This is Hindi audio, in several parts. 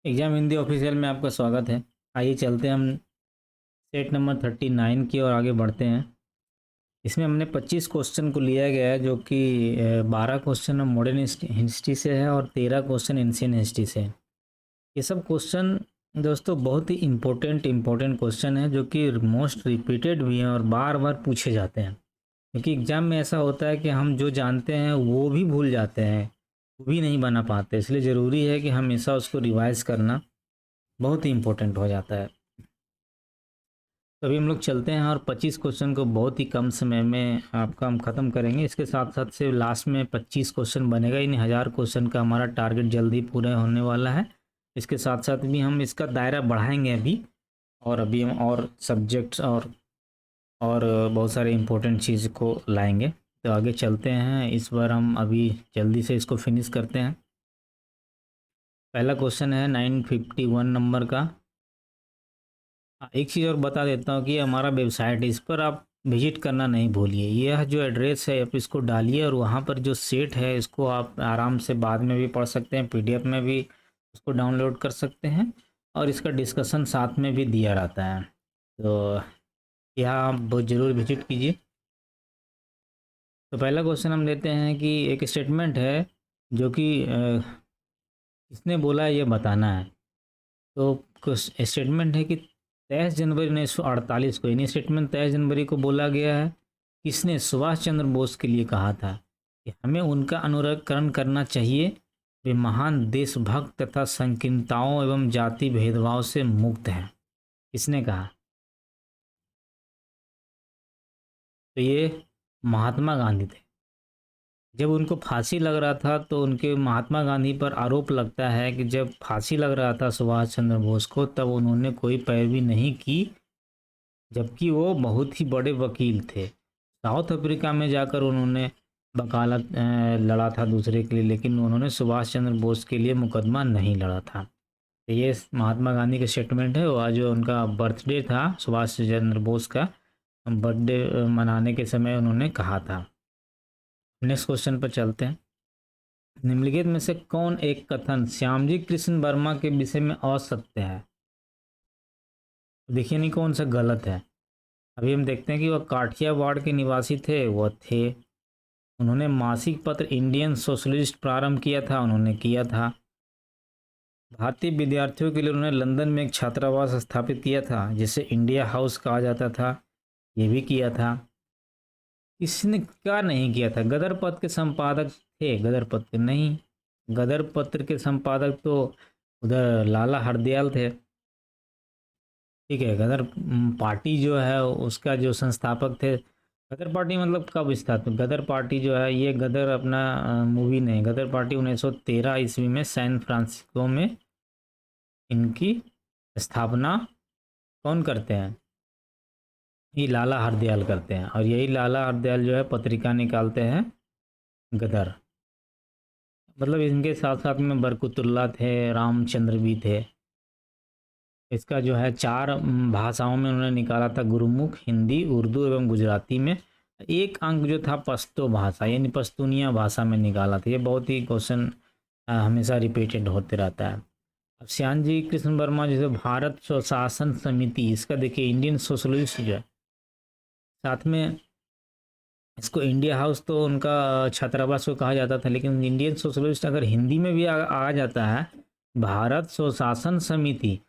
एग्जाम हिंदी ऑफिशियल में आपका स्वागत है। आइए चलते हैं हम सेट नंबर 39 की और आगे बढ़ते हैं। इसमें हमने 25 क्वेश्चन को लिया गया है, जो कि 12 क्वेश्चन मॉडर्न हिस्ट्री से है और 13 क्वेश्चन एंशियंट हिस्ट्री से है। ये सब क्वेश्चन दोस्तों बहुत ही इम्पोर्टेंट क्वेश्चन है, जो कि मोस्ट रिपीटेड भी हैं और बार बार पूछे जाते हैं। क्योंकि एग्ज़ाम में ऐसा होता है कि हम जो जानते हैं वो भी भूल जाते हैं, वो भी नहीं बना पाते। इसलिए ज़रूरी है कि हमेशा उसको रिवाइज करना बहुत ही इम्पोर्टेंट हो जाता है। तो अभी हम लोग चलते हैं और 25 क्वेश्चन को बहुत ही कम समय में आपका हम ख़त्म करेंगे। इसके साथ साथ से लास्ट में 25 क्वेश्चन बनेगा, यानी 1000 क्वेश्चन का हमारा टारगेट जल्दी पूरा होने वाला है। इसके साथ साथ भी हम इसका दायरा बढ़ाएंगे अभी, और अभी हम और सब्जेक्ट्स और बहुत सारे इम्पोर्टेंट चीज़ को लाएंगे। तो आगे चलते हैं। इस बार हम अभी जल्दी से इसको फिनिश करते हैं। पहला क्वेश्चन है 951 नंबर का। एक चीज़ और बता देता हूँ कि हमारा वेबसाइट है, इस पर आप विजिट करना नहीं भूलिए। यह जो एड्रेस है आप इसको डालिए, और वहाँ पर जो सेट है इसको आप आराम से बाद में भी पढ़ सकते हैं, पीडीएफ में भी उसको डाउनलोड कर सकते हैं, और इसका डिस्कशन साथ में भी दिया रहता है। तो यहाँ आप बहुत ज़रूर विजिट कीजिए। तो पहला क्वेश्चन हम लेते हैं कि एक स्टेटमेंट है जो कि किसने बोला है ये बताना है। तो स्टेटमेंट है कि 23 जनवरी 1948 को, यानी स्टेटमेंट 23 जनवरी को बोला गया है। किसने? सुभाष चंद्र बोस के लिए कहा था कि हमें उनका अनुकरण करना चाहिए, वे महान देशभक्त तथा संकीर्णताओं एवं जाति भेदभाव से मुक्त हैं। किसने कहा? तो ये महात्मा गांधी थे। जब उनको फांसी लग रहा था तो उनके महात्मा गांधी पर आरोप लगता है कि जब फांसी लग रहा था सुभाष चंद्र बोस को, तब उन्होंने कोई पैरवी नहीं की, जबकि वो बहुत ही बड़े वकील थे। साउथ अफ्रीका में जाकर उन्होंने वकालत लड़ा था दूसरे के लिए, लेकिन उन्होंने सुभाष चंद्र बोस के लिए मुकदमा नहीं लड़ा था। तो ये महात्मा गांधी का स्टेटमेंट है। वो आज जो उनका बर्थडे था, सुभाष चंद्र बोस का बर्थडे मनाने के समय उन्होंने कहा था। नेक्स्ट क्वेश्चन पर चलते हैं। निम्नलिखित में से कौन एक कथन श्यामजी कृष्ण वर्मा के विषय में असत्य है? देखिए नहीं कौन सा गलत है। अभी हम देखते हैं कि वह काठियावाड़ के निवासी थे, वह थे। उन्होंने मासिक पत्र इंडियन सोशलिस्ट प्रारंभ किया था, उन्होंने किया था। भारतीय विद्यार्थियों के लिए उन्होंने लंदन में एक छात्रावास स्थापित किया था, जिसे इंडिया हाउस कहा जाता था, ये भी किया था। इसने क्या नहीं किया था? गदर पत्र के संपादक थे, गदर पत्र नहीं। गदर पत्र के संपादक तो उधर लाला हरदयाल थे। ठीक है। गदर पार्टी जो है उसका जो संस्थापक थे, गदर पार्टी मतलब कब स्थापित? गदर पार्टी जो है ये गदर अपना मूवी नहीं, गदर पार्टी 1913 ईस्वी में सैन फ्रांसिस्को में इनकी स्थापना कौन करते हैं? ये लाला हरदयाल करते हैं, और यही लाला हरदयाल जो है पत्रिका निकालते हैं गदर। मतलब इनके साथ साथ में बरकतुल्ला थे, रामचंद्र भी थे। इसका जो है 4 भाषाओं में उन्होंने निकाला था, गुरुमुख, हिंदी, उर्दू एवं गुजराती में। एक अंक जो था पश्तो भाषा यानी पश्तूनिया भाषा में निकाला था। ये बहुत ही क्वेश्चन हमेशा रिपीटेड होते रहता है। अब श्यामजी कृष्ण वर्मा जैसे भारत स्वशासन समिति, इसका देखिए इंडियन सोशलिस्ट जो है, साथ में इसको इंडिया हाउस तो उनका छात्रावास को कहा जाता था, लेकिन इंडियन सोशलिस्ट अगर हिंदी में भी आ जाता है भारत स्वशासन समिति,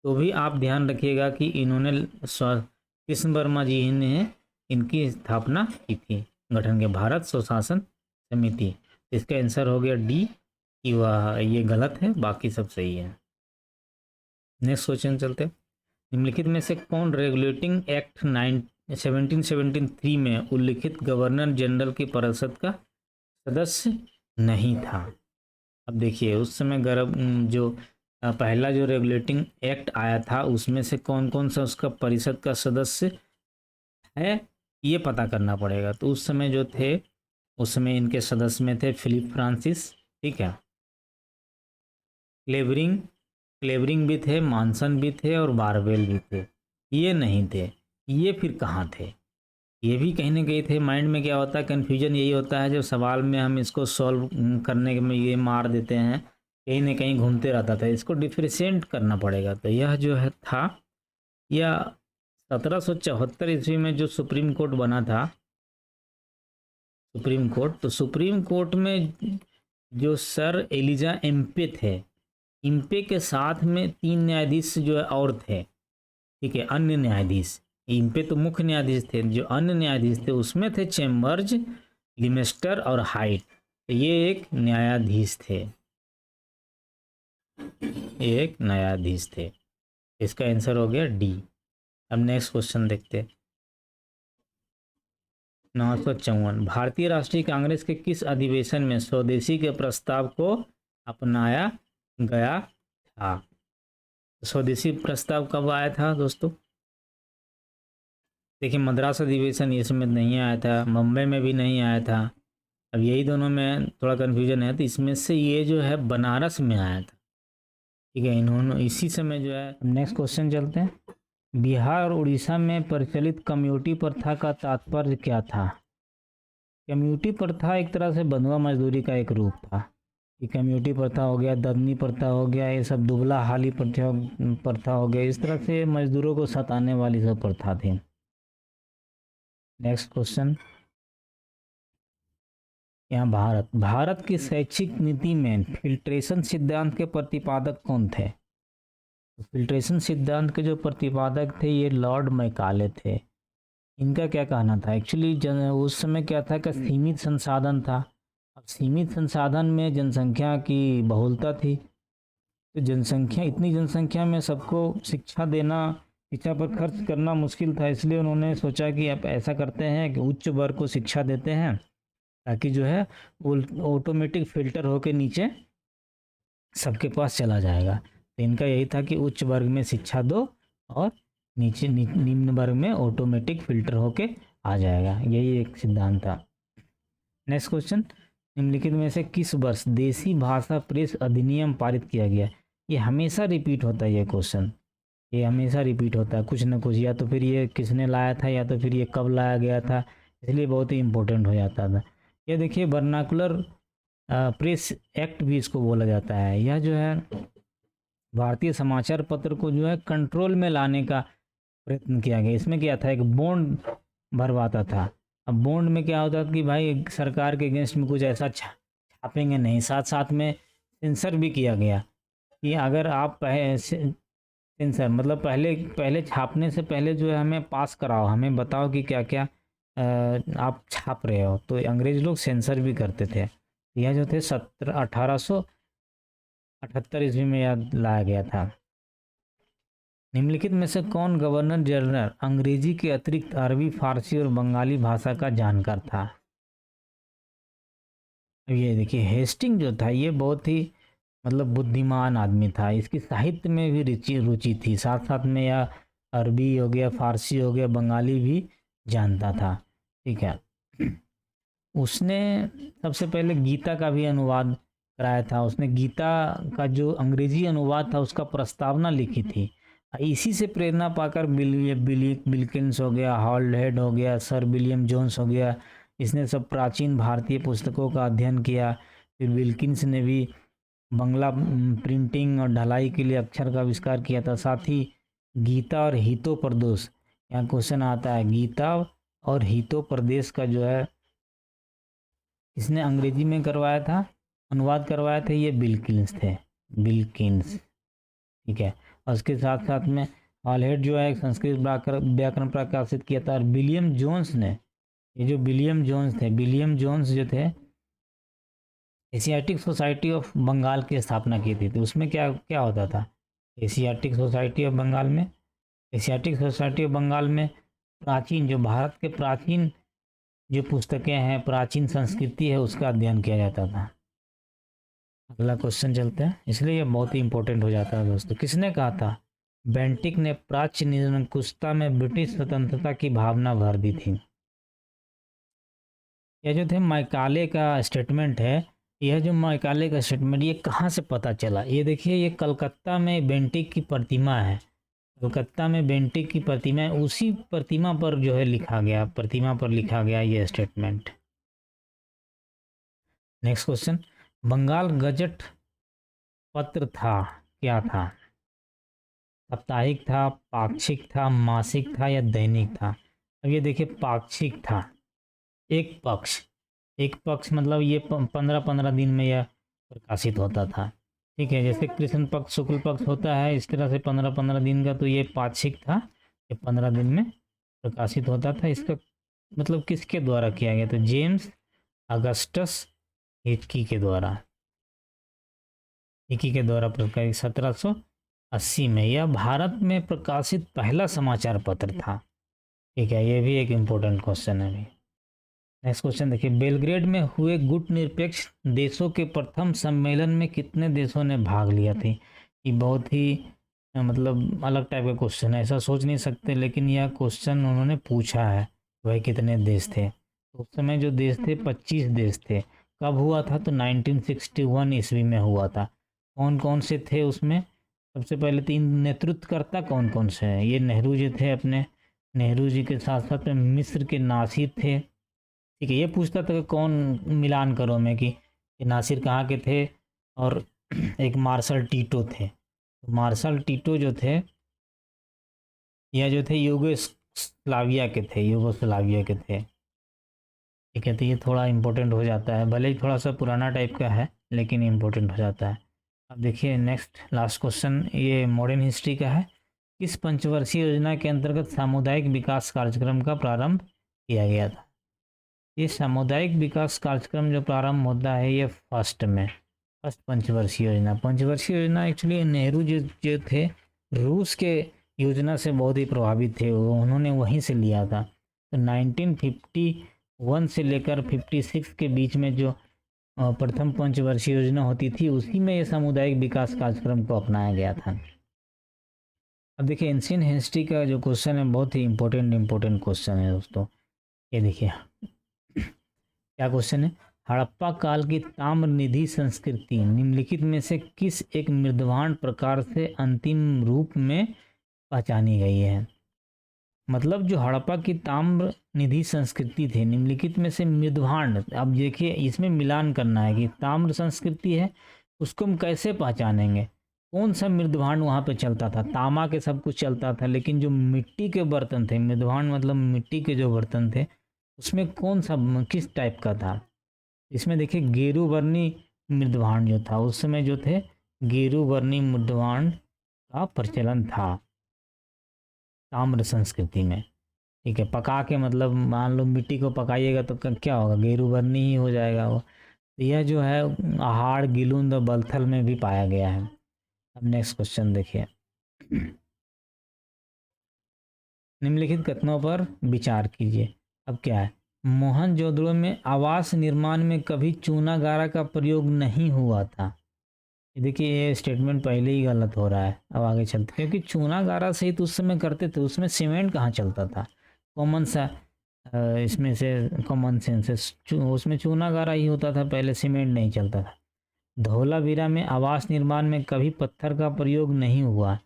तो भी आप ध्यान रखिएगा कि इन्होंने कृष्ण वर्मा जी ने इनकी स्थापना की थी, गठन के, भारत स्वशासन समिति। इसका आंसर हो गया डी, कि वह ये गलत है, बाकी सब सही है। नेक्स्ट क्वेश्चन चलते हैं। निम्नलिखित में से कौन रेगुलेटिंग एक्ट 1773 में उल्लिखित गवर्नर जनरल की परिषद का सदस्य नहीं था? अब देखिए उस समय जो पहला जो रेगुलेटिंग एक्ट आया था उसमें से कौन कौन सा उसका परिषद का सदस्य है ये पता करना पड़ेगा। तो उस समय जो थे, उस समय इनके सदस्य में थे फिलिप फ्रांसिस, ठीक है, क्लेवरिंग भी थे, मानसन भी थे, और बारवेल भी थे। ये नहीं थे। ये फिर कहाँ थे? ये भी कहीं ना कहीं थे। माइंड में क्या होता है, कन्फ्यूजन यही होता है जब सवाल में हम इसको सॉल्व करने में ये मार देते हैं कहीं ना कहीं घूमते रहता था। इसको डिफ्रेंशिएट करना पड़ेगा। तो यह जो है था, यह 1774 ईस्वी में जो सुप्रीम कोर्ट बना था, सुप्रीम कोर्ट, तो सुप्रीम कोर्ट में जो सर एलिजा एम्पे थे, इम्पे के साथ में 3 न्यायाधीश जो है और थे, ठीक है, अन्य न्यायाधीश। इम्पे तो मुख्य न्यायाधीश थे, जो अन्य न्यायाधीश थे उसमें थे चेम्बर्स, लिमेस्टर और हाइट। तो ये एक न्यायाधीश थे, ये एक न्यायाधीश थे। इसका आंसर हो गया डी। अब नेक्स्ट क्वेश्चन देखते। 954, भारतीय राष्ट्रीय कांग्रेस के किस अधिवेशन में स्वदेशी के प्रस्ताव को अपनाया गया था? स्वदेशी प्रस्ताव कब आया था दोस्तों? देखिए, मद्रास अधिवेशन इसमें नहीं आया था, मुंबई में भी नहीं आया था। अब यही दोनों में थोड़ा कन्फ्यूजन है, तो इसमें से ये जो है बनारस में आया था, ठीक है। इन्होंने इसी समय जो है। नेक्स्ट क्वेश्चन चलते हैं। बिहार और उड़ीसा में प्रचलित कम्यूनिटी प्रथा का तात्पर्य क्या था? कम्यूनिटी प्रथा एक तरह से बंधुआ मजदूरी का एक रूप था। ये कम्यूनिटी प्रथा हो गया, दबनी प्रथा हो गया, ये सब दुबला हाली प्रथा हो गया, इस तरह से मजदूरों को सताने वाली सब प्रथा थी। नेक्स्ट क्वेश्चन, यहाँ भारत की शैक्षिक नीति में फिल्ट्रेशन सिद्धांत के प्रतिपादक कौन थे? फिल्ट्रेशन सिद्धांत के जो प्रतिपादक थे ये लॉर्ड मैकाले थे। इनका क्या कहना था? एक्चुअली उस समय क्या था कि सीमित संसाधन था। अब सीमित संसाधन में जनसंख्या की बहुलता थी, तो इतनी जनसंख्या में सबको शिक्षा देना, शिक्षा पर खर्च करना मुश्किल था। इसलिए उन्होंने सोचा कि अब ऐसा करते हैं कि उच्च वर्ग को शिक्षा देते हैं, ताकि जो है वो ऑटोमेटिक फिल्टर होके नीचे सबके पास चला जाएगा। तो इनका यही था कि उच्च वर्ग में शिक्षा दो और नीचे निम्न वर्ग में ऑटोमेटिक फिल्टर होके आ जाएगा, यही एक सिद्धांत था। नेक्स्ट क्वेश्चन, निम्नलिखित में से किस वर्ष देसी भाषा प्रेस अधिनियम पारित किया गया? ये हमेशा रिपीट होता है, ये क्वेश्चन ये हमेशा रिपीट होता है कुछ ना कुछ, या तो फिर ये किसने लाया था, या तो फिर ये कब लाया गया था, इसलिए बहुत ही इंपॉर्टेंट हो जाता था। ये देखिए, वर्नाकुलर प्रेस एक्ट भी इसको बोला जाता है। यह जो है भारतीय समाचार पत्र को जो है कंट्रोल में लाने का प्रयत्न किया गया। इसमें क्या था, एक बॉन्ड भरवाता था। अब बॉन्ड में क्या होता था कि भाई सरकार के अगेंस्ट में कुछ ऐसा छापेंगे नहीं। साथ साथ में सेंसर भी किया गया कि अगर आप सेंसर मतलब पहले छापने से पहले जो है हमें पास कराओ, हमें बताओ कि क्या क्या आप छाप रहे हो। तो अंग्रेज लोग सेंसर भी करते थे। यह जो थे 1878 ईस्वी में याद लाया गया था। निम्नलिखित में से कौन गवर्नर जनरल अंग्रेजी के अतिरिक्त अरबी, फारसी और बंगाली भाषा का जानकार था? ये देखिए, हेस्टिंग जो था ये बहुत ही मतलब बुद्धिमान आदमी था। इसकी साहित्य में भी रुचि थी। साथ साथ में यह अरबी हो गया, फारसी हो गया, बंगाली भी जानता था, ठीक है। उसने सबसे पहले गीता का भी अनुवाद कराया था। उसने गीता का जो अंग्रेजी अनुवाद था उसका प्रस्तावना लिखी थी। इसी से प्रेरणा पाकर बिल्किंस हो गया, हॉलहेड हो गया, सर विलियम जोन्स हो गया, इसने सब प्राचीन भारतीय पुस्तकों का अध्ययन किया। फिर विल्किंस ने भी बंगला प्रिंटिंग और ढलाई के लिए अक्षर का आविष्कार किया था। साथ ही गीता और हितोपदेश, यहाँ क्वेश्चन आता है, गीता और हितोपदेश का जो है इसने अंग्रेजी में करवाया था, अनुवाद करवाया था, ये बिल्किंस थे, बिल्किंस, ठीक है। और उसके साथ साथ में हॉलहेड जो है एक संस्कृत व्याकरण प्रकाशित किया था। और विलियम जोन्स ने, ये जो विलियम जोन्स थे, विलियम जोन्स जो थे एशियाटिक सोसाइटी ऑफ बंगाल की स्थापना की थी। तो उसमें क्या क्या होता था? एशियाटिक सोसाइटी ऑफ बंगाल में, एशियाटिक सोसाइटी ऑफ बंगाल में प्राचीन, जो भारत के प्राचीन जो पुस्तकें हैं, प्राचीन संस्कृति है, उसका अध्ययन किया जाता था। अगला क्वेश्चन चलते हैं, इसलिए ये बहुत ही इंपॉर्टेंट हो जाता है दोस्तों। किसने कहा था? बेंटिक ने प्राच्य निरंकुशता में ब्रिटिश स्वतंत्रता की भावना भर दी थी। यह जो थे मैकाले का स्टेटमेंट है, यह जो मैकाले का स्टेटमेंट ये कहाँ से पता चला? ये देखिए, ये कलकत्ता में बेंटिक की प्रतिमा है, कलकत्ता में बेंटिक की प्रतिमा है, उसी प्रतिमा पर जो है लिखा गया, प्रतिमा पर लिखा गया ये statement. Next question, Bengal gazette पत्र था क्या था? साप्ताहिक था, पाक्षिक था, मासिक था या दैनिक था? अब ये देखिए पाक्षिक था। एक पक्ष, एक पक्ष मतलब ये 15-15 दिन में यह प्रकाशित होता था। ठीक है, जैसे कृष्ण पक्ष शुक्ल पक्ष होता है, इस तरह से 15-15 दिन का, तो ये पाक्षिक था, ये 15 दिन में प्रकाशित होता था। इसका मतलब किसके द्वारा किया गया? तो जेम्स अगस्टस हिकी के द्वारा, हिकी के द्वारा प्रकाशित 1780 में। यह भारत में प्रकाशित पहला समाचार पत्र था। ठीक है, ये भी एक इम्पोर्टेंट क्वेश्चन है अभी। नेक्स्ट क्वेश्चन देखिए, बेलग्रेड में हुए गुटनिरपेक्ष देशों के प्रथम सम्मेलन में कितने देशों ने भाग लिया थी? ये बहुत ही मतलब अलग टाइप का क्वेश्चन है, ऐसा सोच नहीं सकते, लेकिन यह क्वेश्चन उन्होंने पूछा है, वह कितने देश थे। तो उस समय जो देश थे 25 देश थे। कब हुआ था? तो 1961 ईस्वी में हुआ था। कौन कौन से थे उसमें? सबसे पहले तीन नेतृत्वकर्ता कौन कौन से हैं? ये नेहरू जी थे अपने, नेहरू जी के साथ साथ में मिस्र के नासिर थे। ठीक है, ये पूछता था कि कौन मिलान करो में कि नासिर कहाँ के थे, और एक मार्शल टीटो थे। तो मार्शल टीटो जो थे, यह जो थे यूगोस्लाविया के थे, यूगोस्लाविया के थे। ठीक है, तो ये थोड़ा इम्पोर्टेंट हो जाता है, भले ही थोड़ा सा पुराना टाइप का है, लेकिन इम्पोर्टेंट हो जाता है। अब देखिए नेक्स्ट लास्ट क्वेश्चन, ये मॉडर्न हिस्ट्री का है। किस पंचवर्षीय योजना के अंतर्गत सामुदायिक विकास कार्यक्रम का प्रारंभ किया गया था? ये सामुदायिक विकास कार्यक्रम जो प्रारंभ होता है, ये फर्स्ट पंचवर्षीय योजना। पंचवर्षीय योजना एक्चुअली नेहरू जो थे, रूस के योजना से बहुत ही प्रभावित थे, वो उन्होंने वहीं से लिया था। तो 1951 से लेकर 56 के बीच में जो प्रथम पंचवर्षीय योजना होती थी, उसी में ये सामुदायिक विकास कार्यक्रम को अपनाया गया था। अब देखिए एंशियंट हिस्ट्री का जो क्वेश्चन है, बहुत ही इम्पोर्टेंट क्वेश्चन है दोस्तों। ये देखिए क्या क्वेश्चन है, हड़प्पा काल की ताम्र निधि संस्कृति निम्नलिखित में से किस एक मृदवान प्रकार से अंतिम रूप में पहचानी गई है? मतलब जो हड़प्पा की ताम्र निधि संस्कृति थी, निम्नलिखित में से मृदभांड, अब देखिए इसमें मिलान करना है कि ताम्र संस्कृति है, उसको हम कैसे पहचानेंगे? कौन सा मृदभांड वहाँ पे चलता था? तांबा के सब कुछ चलता था, लेकिन जो मिट्टी के बर्तन थे, मृदभांड मतलब मिट्टी के जो बर्तन थे, उसमें कौन सा किस टाइप का था? इसमें देखिए गेरुवर्णी मृदभांड जो था, उस समय जो थे गेरुवर्णी मृदभांड का प्रचलन था ताम्र संस्कृति में। ठीक है, पका के मतलब मान लो मिट्टी को पकाइएगा तो क्या होगा? गेरुवर्णी ही हो जाएगा वो। तो यह जो है आहार गिलुंद और बलथल में भी पाया गया है। अब नेक्स्ट क्वेश्चन देखिए, निम्नलिखित कथनों पर विचार कीजिए। अब क्या है, मोहनजोदड़ो में आवास निर्माण में कभी चूना गारा का प्रयोग नहीं हुआ था। देखिए ये स्टेटमेंट पहले ही गलत हो रहा है। अब आगे चलते, क्योंकि चूना गारा से ही तो उस समय करते थे, उसमें सीमेंट कहाँ चलता था? कॉमन सा इसमें से कॉमन सेंस है, उसमें चूना गारा ही होता था पहले, सीमेंट नहीं चलता था। धौलावीरा में आवास निर्माण में कभी पत्थर का प्रयोग नहीं हुआ।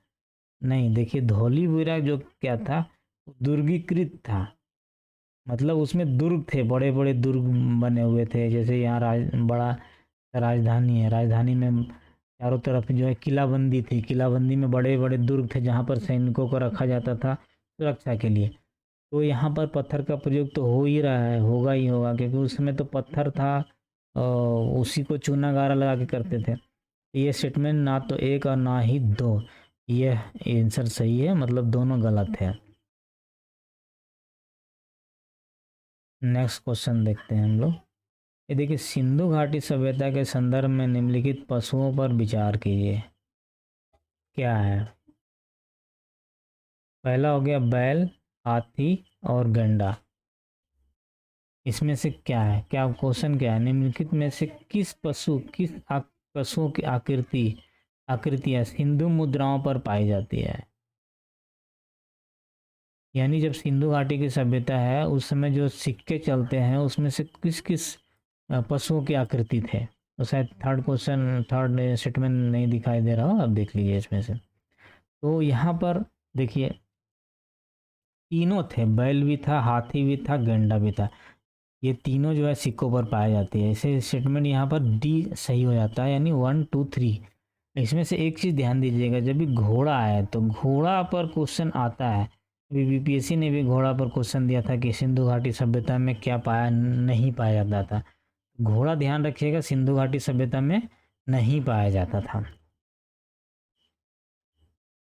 नहीं, देखिए धौलीवीरा जो क्या था, दुर्गीकृत था, मतलब उसमें दुर्ग थे, बड़े बड़े दुर्ग बने हुए थे। जैसे यहाँ बड़ा राजधानी है, राजधानी में चारों तरफ जो है किलाबंदी थी, किलाबंदी में बड़े बड़े दुर्ग थे जहाँ पर सैनिकों को रखा जाता था सुरक्षा के लिए। तो यहाँ पर पत्थर का प्रयोग तो हो ही रहा है, होगा ही होगा, क्योंकि उस समय तो पत्थर था और उसी को चूना गारा लगा के करते थे। ये स्टेटमेंट ना तो एक और ना ही दो, यह आंसर सही है, मतलब दोनों गलत है। नेक्स्ट क्वेश्चन देखते हैं हम लोग। ये देखिए, सिंधु घाटी सभ्यता के संदर्भ में निम्नलिखित पशुओं पर विचार कीजिए। क्या है? पहला हो गया बैल, हाथी और गंडा। इसमें से क्या है? क्या क्वेश्चन क्या है, निम्नलिखित में से किस पशुओं की आकृतियां सिंधु मुद्राओं पर पाई जाती है? यानी जब सिंधु घाटी की सभ्यता है, उस समय जो सिक्के चलते हैं, उसमें से किस किस पशुओं की आकृति थे? तो शायद थर्ड स्टेटमेंट नहीं दिखाई दे रहा हो, अब देख लीजिए इसमें से। तो यहाँ पर देखिए तीनों थे, बैल भी था, हाथी भी था, गंडा भी था। ये तीनों जो है सिक्कों पर पाई जाती है। इसे स्टेटमेंट यहाँ पर डी सही हो जाता है, यानी 1 2 3 इसमें से एक चीज़ ध्यान दीजिएगा, जब भी घोड़ा है तो घोड़ा पर क्वेश्चन आता है। अभी बीपीएससी ने भी घोड़ा पर क्वेश्चन दिया था कि सिंधु घाटी सभ्यता में क्या पाया नहीं पाया जाता था। घोड़ा ध्यान रखिएगा, सिंधु घाटी सभ्यता में नहीं पाया जाता था।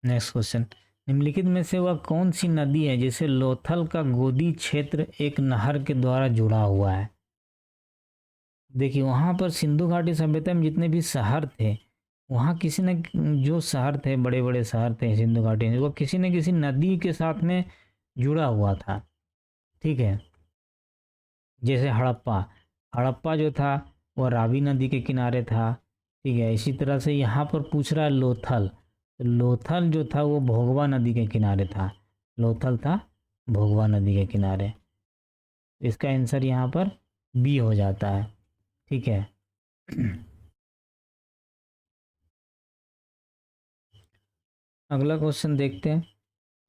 नेक्स्ट क्वेश्चन, निम्नलिखित में से वह कौन सी नदी है जिसे लोथल का गोदी क्षेत्र एक नहर के द्वारा जुड़ा हुआ है? देखिए वहाँ पर सिंधु घाटी सभ्यता में जितने भी शहर थे, वहाँ किसी न जो शहर थे, बड़े बड़े शहर थे सिंधु घाटी में, वो किसी न किसी नदी के साथ में जुड़ा हुआ था। ठीक है, जैसे हड़प्पा, हड़प्पा जो था वह रावी नदी के किनारे था। ठीक है, इसी तरह से यहाँ पर पूछ रहा है लोथल, तो लोथल जो था वो भोगवा नदी के किनारे था। लोथल था भोगवा नदी के किनारे। इसका आंसर यहाँ पर बी हो जाता है। ठीक है। अगला क्वेश्चन देखते हैं।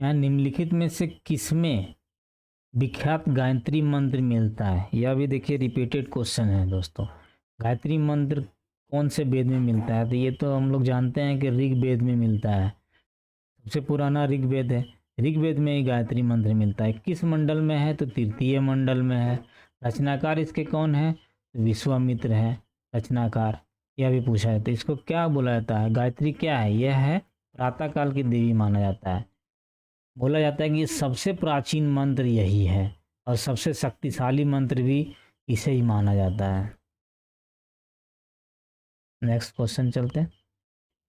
यहाँ निम्नलिखित में से किसमें विख्यात गायत्री मंत्र मिलता है? यह भी देखिए रिपीटेड क्वेश्चन है दोस्तों। गायत्री मंत्र कौन से वेद में मिलता है? तो ये तो हम लोग जानते हैं कि ऋग्वेद में मिलता है। सबसे पुराना ऋग्वेद है, ऋग्वेद में ही गायत्री मंत्र मिलता है। किस मंडल में है? तो तृतीय मंडल में है। रचनाकार इसके कौन है? तो विश्वामित्र है रचनाकार। यह भी पूछा है। तो इसको क्या बोला जाता है? गायत्री क्या है? यह है प्रातःकाल की देवी माना जाता है। बोला जाता है कि सबसे प्राचीन मंत्र यही है और सबसे शक्तिशाली मंत्र भी इसे ही माना जाता है। नेक्स्ट क्वेश्चन चलते हैं।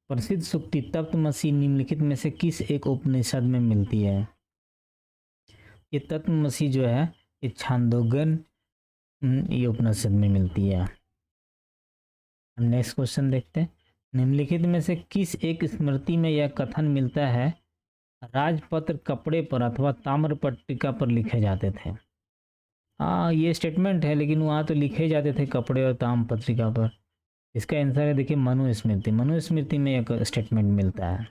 प्रसिद्ध सूक्ति तत्वमसी निम्नलिखित में से किस एक उपनिषद में मिलती है? ये तत्वमसी जो है ये छांदोग्य ये उपनिषद में मिलती है। नेक्स्ट क्वेश्चन देखते हैं। निम्नलिखित में से किस एक स्मृति में यह कथन मिलता है राजपत्र कपड़े पर अथवा ताम्र पट्टिका पर लिखे जाते थे? हाँ ये स्टेटमेंट है, लेकिन वहाँ तो लिखे जाते थे कपड़े और ताम्र पत्रिका पर। इसका आंसर है देखिए मनुस्मृति। मनुस्मृति में एक स्टेटमेंट मिलता है।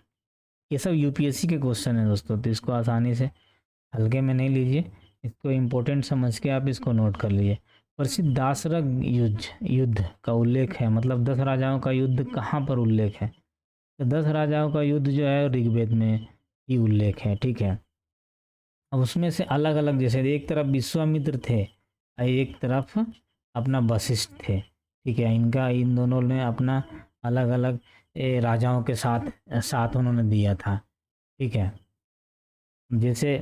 ये सब यूपीएससी के क्वेश्चन है दोस्तों, तो इसको आसानी से हल्के में नहीं लीजिए, इसको इम्पोर्टेंट समझ के आप इसको नोट कर लीजिए। प्रसिद्ध दासरथ युद्ध का उल्लेख है, मतलब 10 राजाओं का युद्ध कहाँ पर उल्लेख है? तो 10 राजाओं का युद्ध जो है ऋग्वेद में ही उल्लेख है। ठीक है, अब उसमें से अलग अलग, जैसे एक तरफ विश्वामित्र थे और एक तरफ अपना वशिष्ठ थे। ठीक है, इनका इन दोनों ने अपना अलग अलग राजाओं के साथ साथ उन्होंने दिया था। ठीक है, जैसे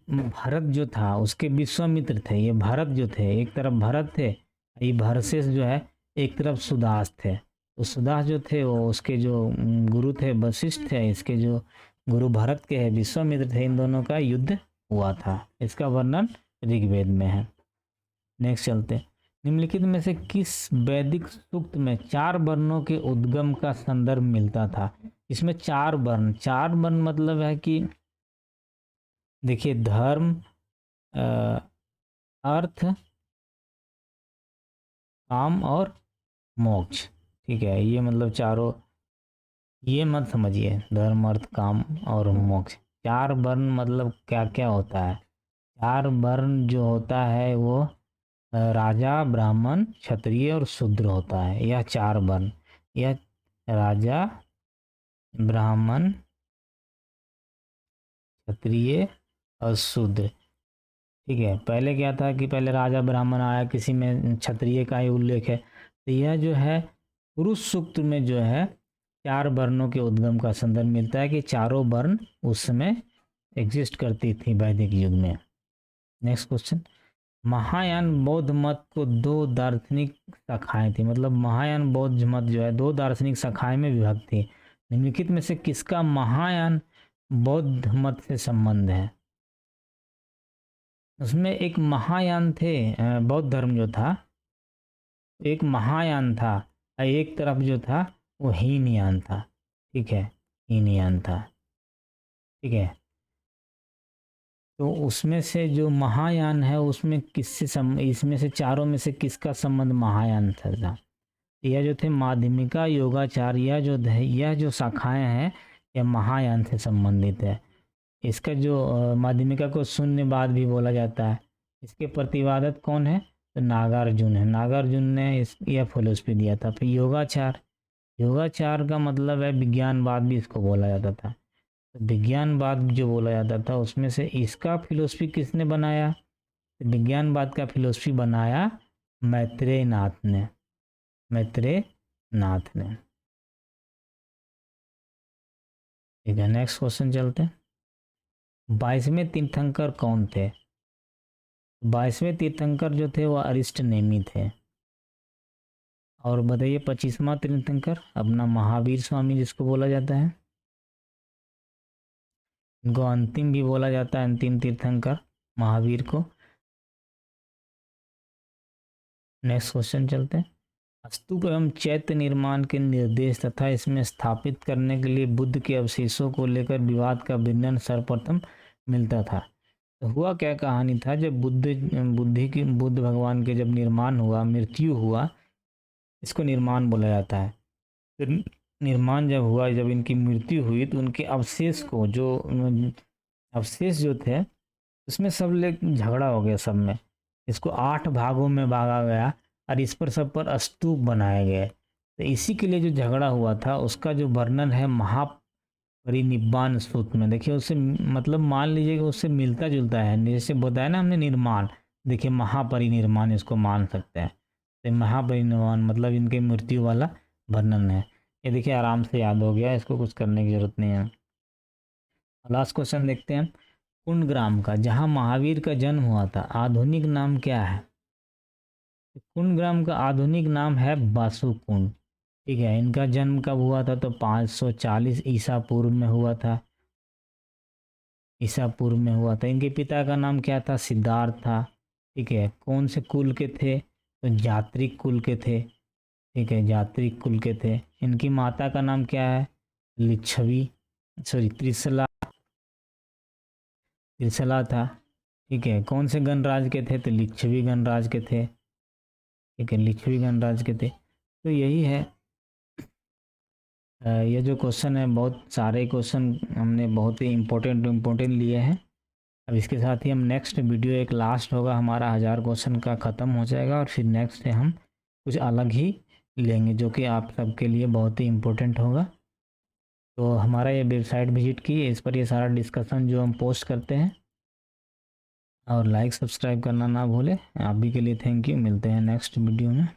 भरत जो था उसके विश्वामित्र थे, ये भरत जो थे एक तरफ भरत थे, ये भरसेस जो है एक तरफ सुदास थे। तो सुदास जो थे वो उसके जो गुरु थे वशिष्ठ थे, इसके जो गुरु भरत के है विश्वामित्र थे। इन दोनों का युद्ध हुआ था, इसका वर्णन ऋग्वेद में है। नेक्स्ट चलते। निम्नलिखित में से किस वैदिक सूक्त में 4 वर्णों के उद्गम का संदर्भ मिलता था? इसमें 4 वर्ण, 4 वर्ण मतलब है कि देखिए धर्म, अर्थ, काम और मोक्ष। ठीक है, ये मतलब चारों, ये मत समझिए धर्म अर्थ काम और मोक्ष। 4 वर्ण मतलब क्या क्या होता है? 4 वर्ण जो होता है वो राजा, ब्राह्मण, क्षत्रिय और शूद्र होता है। यह 4 वर्ण, यह राजा, ब्राह्मण, क्षत्रिय और शूद्र। ठीक है, पहले क्या था कि पहले राजा ब्राह्मण आया, किसी में क्षत्रिय का ही उल्लेख है। तो यह जो है पुरुष सूक्त में जो है 4 वर्णों के उद्गम का संदर्भ मिलता है कि चारों वर्ण उस समय एग्जिस्ट करती थी वैदिक युग में। Next question. महायान बौद्ध मत को 2 दार्शनिक शाखाएं थी, मतलब महायान बौद्ध मत जो है 2 दार्शनिक शाखाएं में विभक्त थी। निम्नलिखित में से किसका महायान बौद्ध मत से संबंध है? उसमें एक महायान थे, बौद्ध धर्म जो था एक महायान था और एक तरफ जो था वो हीनयान था। ठीक है, हीनयान था। ठीक है, तो उसमें से जो महायान है उसमें किससे इसमें से चारों में से किसका संबंध महायान था? यह जो थे माध्यमिका, योगाचार्य, यह जो शाखाएं हैं यह महायान से संबंधित है। इसका जो माध्यमिका को शून्यवाद भी बोला जाता है। इसके प्रतिपादक कौन है? तो नागार्जुन है। नागार्जुन ने यह फिलोसफी दिया था। फिर योगाचार, योगाचार का मतलब है विज्ञानवाद, भी इसको बोला जाता था। तो विज्ञानवाद जो बोला जाता था उसमें से इसका फिलोसफी किसने बनाया? तो विज्ञानवाद का फिलोसफी बनाया मैत्रेय नाथ ने, मैत्रेय नाथ ने। ठीक है, नेक्स्ट क्वेश्चन चलते हैं। 22वें तीर्थंकर कौन थे? 22वें तीर्थंकर जो थे वो अरिष्ट नेमी थे। और बताइए 25वां तीर्थंकर अपना महावीर स्वामी जिसको बोला जाता है, इनको अंतिम भी बोला जाता है, अंतिम तीर्थंकर महावीर को। नेक्स्ट क्वेश्चन चलते हैं। स्तूप एवं चैत्य निर्माण के निर्देश तथा इसमें स्थापित करने के लिए बुद्ध के अवशेषों को लेकर विवाद का वर्णन सर्वप्रथम मिलता था। तो हुआ क्या कहानी था, जब बुद्ध भगवान के जब निर्माण हुआ, मृत्यु हुआ, इसको निर्माण बोला जाता है। फिर निर्माण जब हुआ, जब इनकी मृत्यु हुई तो उनके अवशेष को, जो अवशेष जो थे उसमें सब लोग झगड़ा हो गया सब में, इसको 8 भागों में भागा गया और इस पर सब पर स्तूप बनाए गए। तो इसी के लिए जो झगड़ा हुआ था उसका जो वर्णन है महापरिनिब्बाण सूत्र में। देखिए उससे मतलब मान लीजिए कि उससे मिलता जुलता है, जैसे बताया ना हमने निर्माण, देखिए महापरिनिर्माण इसको मान सकते हैं। तो महापरिनिर्वाण मतलब इनके मृत्यु वाला वर्णन है। ये देखिए आराम से याद हो गया, इसको कुछ करने की जरूरत नहीं है। लास्ट क्वेश्चन देखते हैं। कुंडग्राम का, जहाँ महावीर का जन्म हुआ था, आधुनिक नाम क्या है? कुंडग्राम का आधुनिक नाम है बासुकुंड। ठीक है, इनका जन्म कब हुआ था? तो 540 ईसा पूर्व में हुआ था, ईसा पूर्व में हुआ था। इनके पिता का नाम क्या था? सिद्धार्थ था। ठीक है, कौन से कुल के थे? तो जात्रिक कुल के थे। ठीक है, जात्रिक कुल के थे। इनकी माता का नाम क्या है? लिच्छवी, सॉरी त्रिशला, त्रिशला था। ठीक है, कौन से गणराज के थे? तो लिच्छवी गणराज के थे। ठीक है, लिच्छवी गणराज के थे। तो यही है, ये जो क्वेश्चन है, बहुत सारे क्वेश्चन हमने बहुत ही इम्पोर्टेंट लिए हैं। अब इसके साथ ही हम नेक्स्ट वीडियो, एक लास्ट होगा हमारा 1000 क्वेश्चन का, ख़त्म हो जाएगा और फिर नेक्स्ट हम कुछ अलग ही लेंगे जो कि आप सबके लिए बहुत ही इम्पोर्टेंट होगा। तो हमारा ये वेबसाइट विजिट कीजिए, इस पर ये सारा डिस्कशन जो हम पोस्ट करते हैं, और लाइक सब्सक्राइब करना ना भूलें। आप भी के लिए थैंक यू। मिलते हैं नेक्स्ट वीडियो में।